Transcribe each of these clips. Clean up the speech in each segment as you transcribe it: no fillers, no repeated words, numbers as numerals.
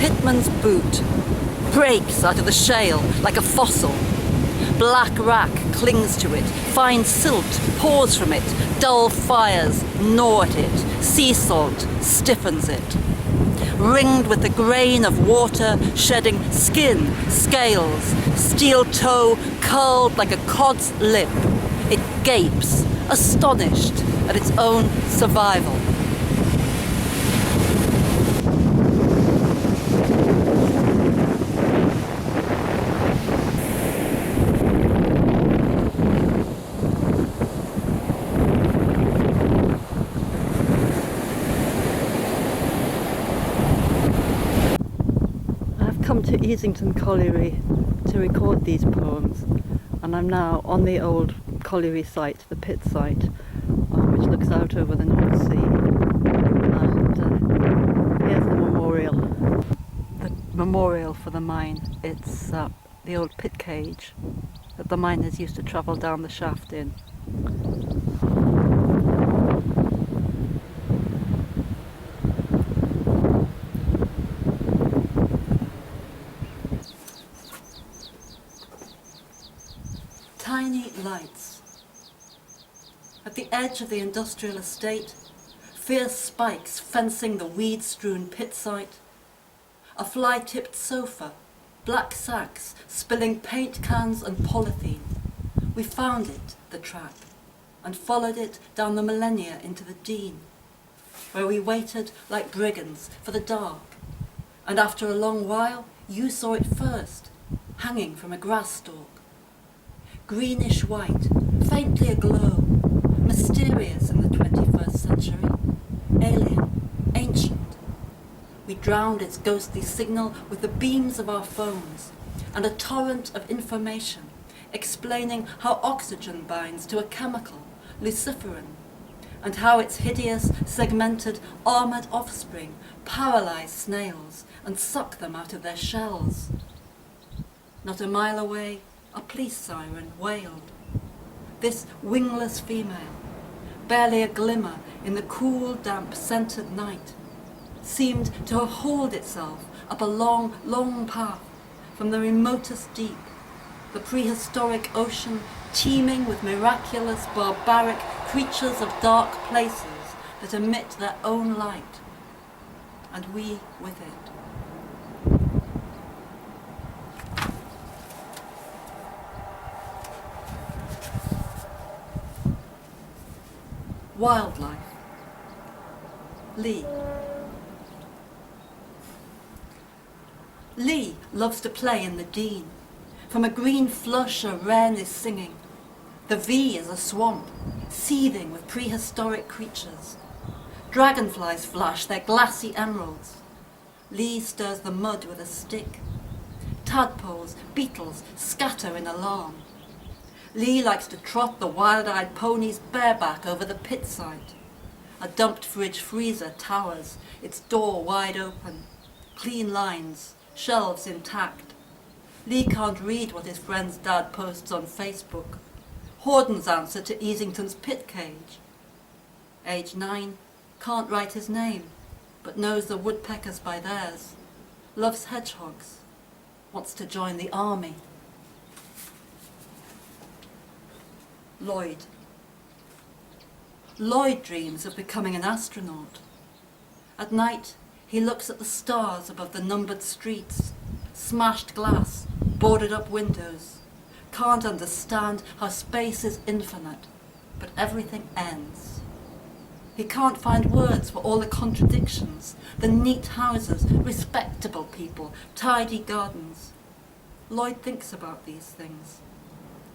Pitman's boot breaks out of the shale like a fossil. Black rack clings to it, fine silt pours from it, dull fires gnaw at it, sea salt stiffens it. Ringed with the grain of water, shedding skin, scales, steel toe curled like a cod's lip, it gapes, astonished at its own survival. To Easington Colliery to record these poems, and I'm now on the old colliery site, the pit site, which looks out over the North Sea. And here's the memorial for the mine. It's the old pit cage that the miners used to travel down the shaft in. Tiny lights. At the edge of the industrial estate, fierce spikes fencing the weed-strewn pit site, a fly-tipped sofa, black sacks spilling paint cans and polythene. We found it, the track, and followed it down the millennia into the Dean, where we waited like brigands for the dark, and after a long while you saw it first, hanging from a grass stalk. Greenish white, faintly aglow, mysterious in the 21st century, alien, ancient. We drowned its ghostly signal with the beams of our phones and a torrent of information explaining how oxygen binds to a chemical, luciferin, and how its hideous, segmented, armoured offspring paralyze snails and suck them out of their shells. Not a mile away, a police siren wailed. This wingless female, barely a glimmer in the cool, damp, scented night, seemed to have hauled itself up a long, long path from the remotest deep, the prehistoric ocean teeming with miraculous, barbaric creatures of dark places that emit their own light, and we with it. Wildlife. Lee. Lee loves to play in the Dean. From a green flush a wren is singing. The V is a swamp, seething with prehistoric creatures. Dragonflies flash their glassy emeralds. Lee stirs the mud with a stick. Tadpoles, beetles scatter in alarm. Lee likes to trot the wild-eyed ponies bareback over the pit site. A dumped fridge freezer towers, its door wide open. Clean lines, shelves intact. Lee can't read what his friend's dad posts on Facebook. Horden's answer to Easington's pit cage. Age 9, can't write his name, but knows the woodpeckers by theirs. Loves hedgehogs, wants to join the army. Lloyd. Lloyd dreams of becoming an astronaut. At night, he looks at the stars above the numbered streets, smashed glass, boarded up windows. Can't understand how space is infinite, but everything ends. He can't find words for all the contradictions, the neat houses, respectable people, tidy gardens. Lloyd thinks about these things.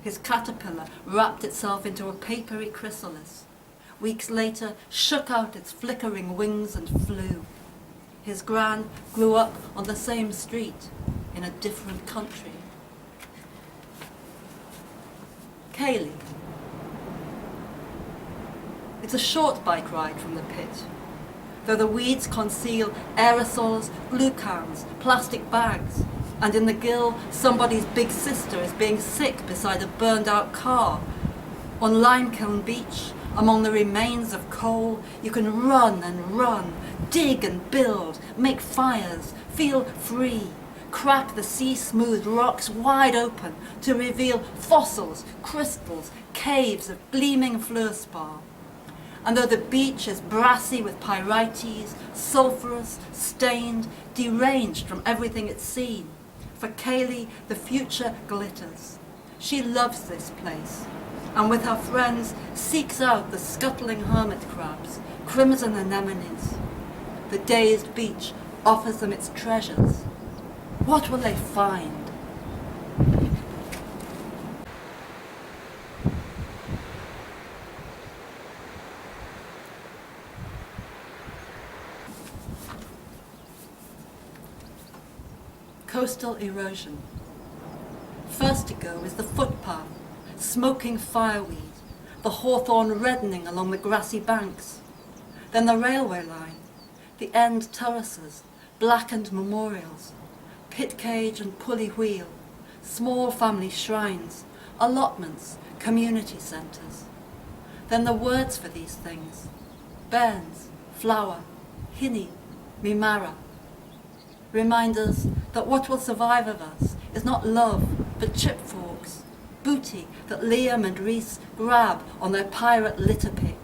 His caterpillar wrapped itself into a papery chrysalis. Weeks later, shook out its flickering wings and flew. His gran grew up on the same street in a different country. Kaylee. It's a short bike ride from the pit, though the weeds conceal aerosols, glue cans, plastic bags, and in the gill, somebody's big sister is being sick beside a burned-out car. On Limekiln Beach, among the remains of coal, you can run and run, dig and build, make fires, feel free, crack the sea-smoothed rocks wide open to reveal fossils, crystals, caves of gleaming fluorspar. And though the beach is brassy with pyrites, sulphurous, stained, deranged from everything it's seen, for Kaylee the future glitters. She loves this place, and with her friends seeks out the scuttling hermit crabs, crimson anemones. The dazed beach offers them its treasures. What will they find? Coastal erosion. First to go is the footpath, smoking fireweed, the hawthorn reddening along the grassy banks. Then the railway line, the end terraces, blackened memorials, pit cage and pulley wheel, small family shrines, allotments, community centres. Then the words for these things: bairns, flower, hinny, mimara. Reminders that what will survive of us is not love, but chipforks, booty that Liam and Rhys grab on their pirate litter pick,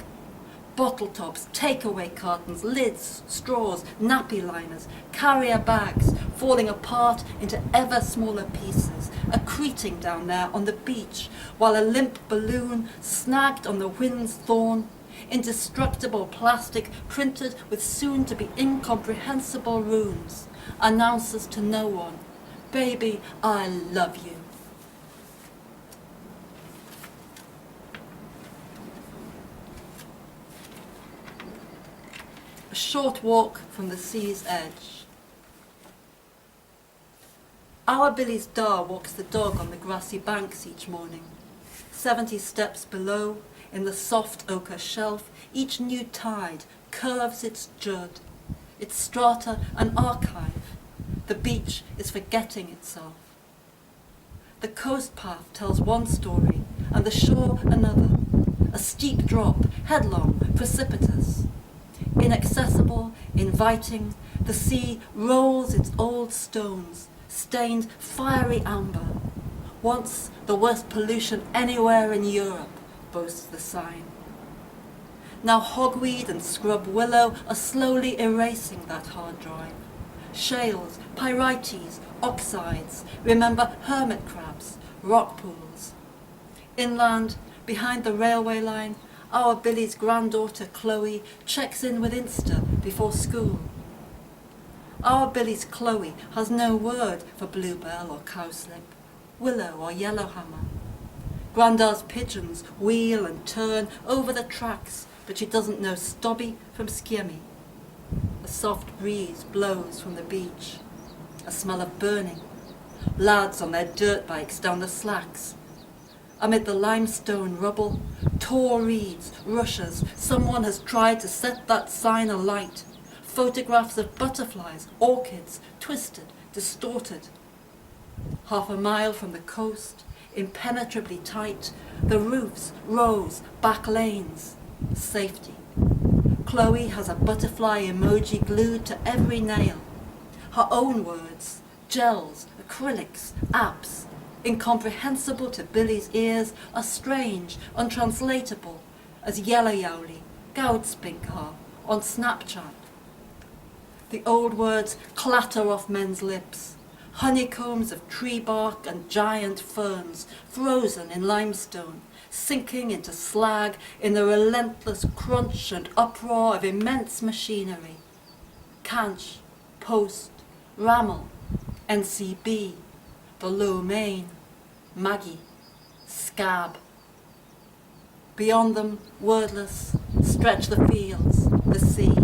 bottle tops, takeaway cartons, lids, straws, nappy liners, carrier bags falling apart into ever smaller pieces, accreting down there on the beach, while a limp balloon snagged on the wind's thorn, indestructible plastic printed with soon-to-be incomprehensible runes, announces to no one, "Baby, I love you." A short walk from the sea's edge. Our Billy's Da walks the dog on the grassy banks each morning. 70 steps below, in the soft ochre shelf, each new tide curves its jud, its strata an archive. The beach is forgetting itself. The coast path tells one story, and the shore another. A steep drop, headlong, precipitous. Inaccessible, inviting, the sea rolls its old stones, stained fiery amber. Once the worst pollution anywhere in Europe, boasts the sign. Now hogweed and scrub willow are slowly erasing that hard drive. Shales, pyrites, oxides, remember hermit crabs, rock pools. Inland, behind the railway line, our Billy's granddaughter Chloe checks in with Insta before school. Our Billy's Chloe has no word for bluebell or cowslip, willow or yellowhammer. Grandad's pigeons wheel and turn over the tracks, but she doesn't know stobby from skimmie. A soft breeze blows from the beach, a smell of burning, lads on their dirt bikes down the slacks. Amid the limestone rubble, tall reeds, rushes, someone has tried to set that sign alight. Photographs of butterflies, orchids, twisted, distorted. Half a mile from the coast, impenetrably tight, the roofs, rows, back lanes. Safety. Chloe has a butterfly emoji glued to every nail. Her own words, gels, acrylics, apps, incomprehensible to Billy's ears, are strange, untranslatable, as yellow yowly, goudspinkar on Snapchat. The old words clatter off men's lips, honeycombs of tree bark and giant ferns, frozen in limestone, sinking into slag in the relentless crunch and uproar of immense machinery. Canch, Post, Rammel, NCB, the Low Main, Maggie, Scab. Beyond them, wordless, stretch the fields, the sea.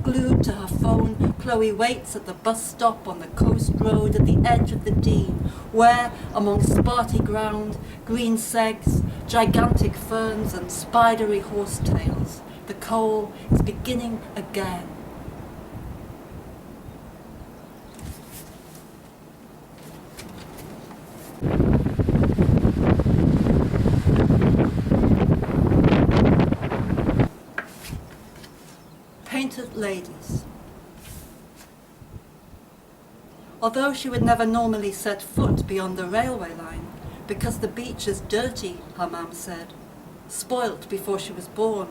Glued to her phone, Chloe waits at the bus stop on the coast road at the edge of the Dean, where, among sparty ground, green segs, gigantic ferns and spidery horsetails, the coal is beginning again. Painted ladies. Although she would never normally set foot beyond the railway line, because the beach is dirty, her mum said, spoilt before she was born,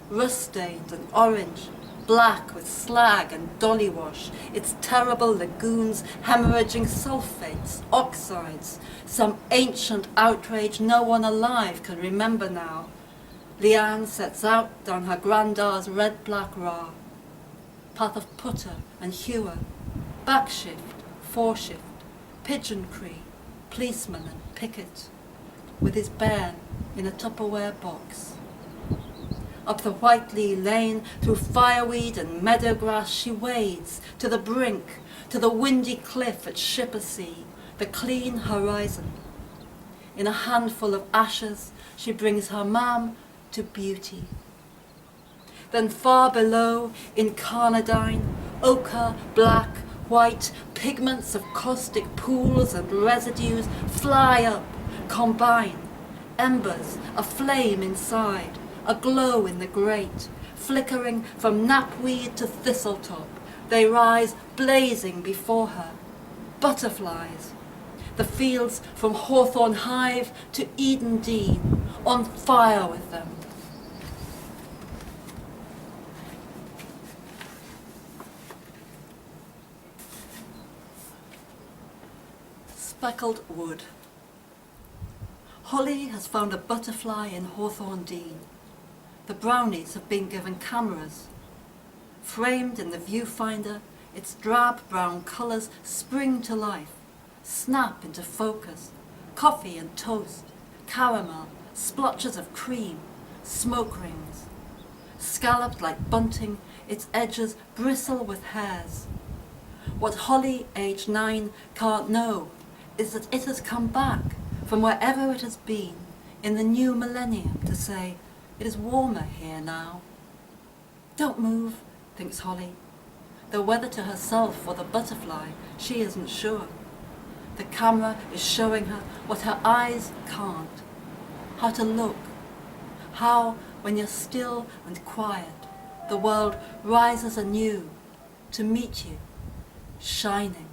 rust-stained and orange, black with slag and dollywash, its terrible lagoons hemorrhaging sulfates, oxides, some ancient outrage no one alive can remember now. Leanne sets out down her granddad's red-black Ra, path of putter and hewer, backshift, foreshift, pigeon cree, policeman and picket, with his bairn in a Tupperware box. Up the Whiteley lane, through fireweed and meadow grass she wades, to the brink, to the windy cliff at Shippersea, the clean horizon. In a handful of ashes she brings her mam to beauty. Then far below, in Carnadine, ochre, black, white, pigments of caustic pools and residues fly up, combine, embers, a flame inside, a glow in the grate, flickering from knapweed to thistletop. They rise blazing before her. Butterflies. The fields from Hawthorne Hive to Eden Dean, on fire with them. Speckled wood. Holly has found a butterfly in Hawthorne Dean. The brownies have been given cameras. Framed in the viewfinder, its drab brown colours spring to life, snap into focus. Coffee and toast, caramel, splotches of cream, smoke rings. Scalloped like bunting, its edges bristle with hairs. What Holly, age 9, can't know is that it has come back from wherever it has been in the new millennium to say, it is warmer here now. Don't move, thinks Holly, though whether to herself or the butterfly, she isn't sure. The camera is showing her what her eyes can't, how to look, how, when you're still and quiet, the world rises anew to meet you, shining.